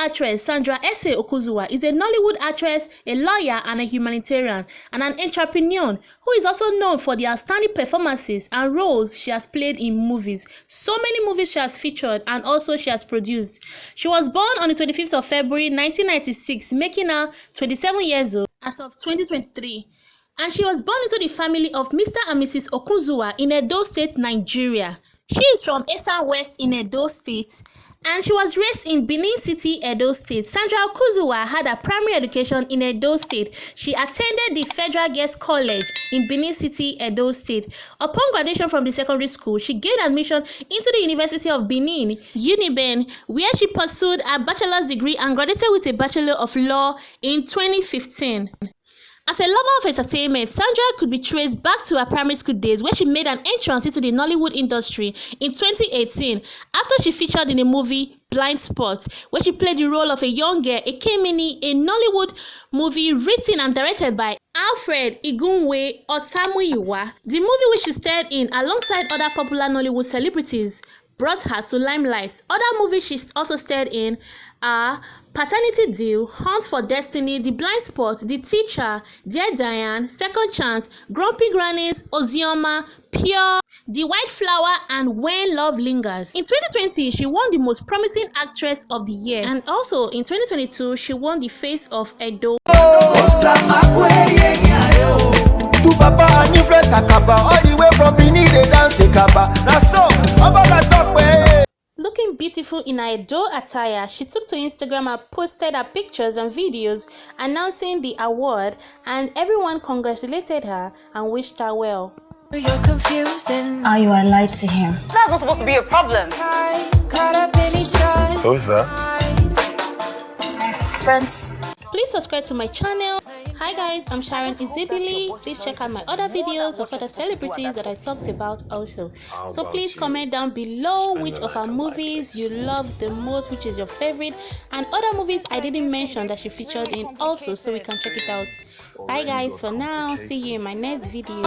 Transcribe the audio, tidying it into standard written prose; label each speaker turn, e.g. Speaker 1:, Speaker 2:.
Speaker 1: actress Sandra Okunzuwa is a Nollywood actress, a lawyer, and a humanitarian, and an entrepreneur who is also known for the outstanding performances and roles she has played in movies. So many movies she has featured and also she has produced. She was born on the 25th of February 1996, making her 27 years old as of 2023. And she was born into the family of Mr. and Mrs. Okunzuwa in Edo State, Nigeria. She is from Esan West in Edo State, and she was raised in Benin City, Edo State. Sandra Okunzuwa had her primary education in Edo State. She attended the Federal Girls College in Benin City, Edo State. Upon graduation from the secondary school, she gained admission into the University of Benin, UNIBEN, where she pursued a bachelor's degree and graduated with a Bachelor of Law in 2015. As a lover of entertainment, Sandra could be traced back to her primary school days where she made an entrance into the Nollywood industry in 2018 after she featured in the movie Blind Spot, where she played the role of a young girl, Ekemini, a Nollywood movie written and directed by Alfred Igunwe Otamuyiwa. The movie which she starred in alongside other popular Nollywood celebrities brought her to limelight. Other movies she also starred in are Paternity Deal, Hunt for Destiny, The Blind Spot, The Teacher, Dear Diane, Second Chance, Grumpy Grannies, Ozioma, Pure, The White Flower, and When Love Lingers. In 2020, she won the Most Promising Actress of the Year, and also in 2022, she won the Face of Edo. Looking beautiful in her Edo attire, she took to Instagram and posted her pictures and videos announcing the award, and everyone congratulated her and wished her well.
Speaker 2: You're confusing.
Speaker 3: Are you allied to him?
Speaker 4: That's not supposed to be a problem.
Speaker 5: Who's that?
Speaker 3: Friends.
Speaker 1: Please subscribe to my channel. Hi guys, I'm Sharon Izibili. Please check out my other videos of other celebrities that I talked about also. So please comment down below which of our movies you love the most, which is your favorite, and other movies I didn't mention that she featured in also, so we can check it out. Bye guys, for now. See you in my next video.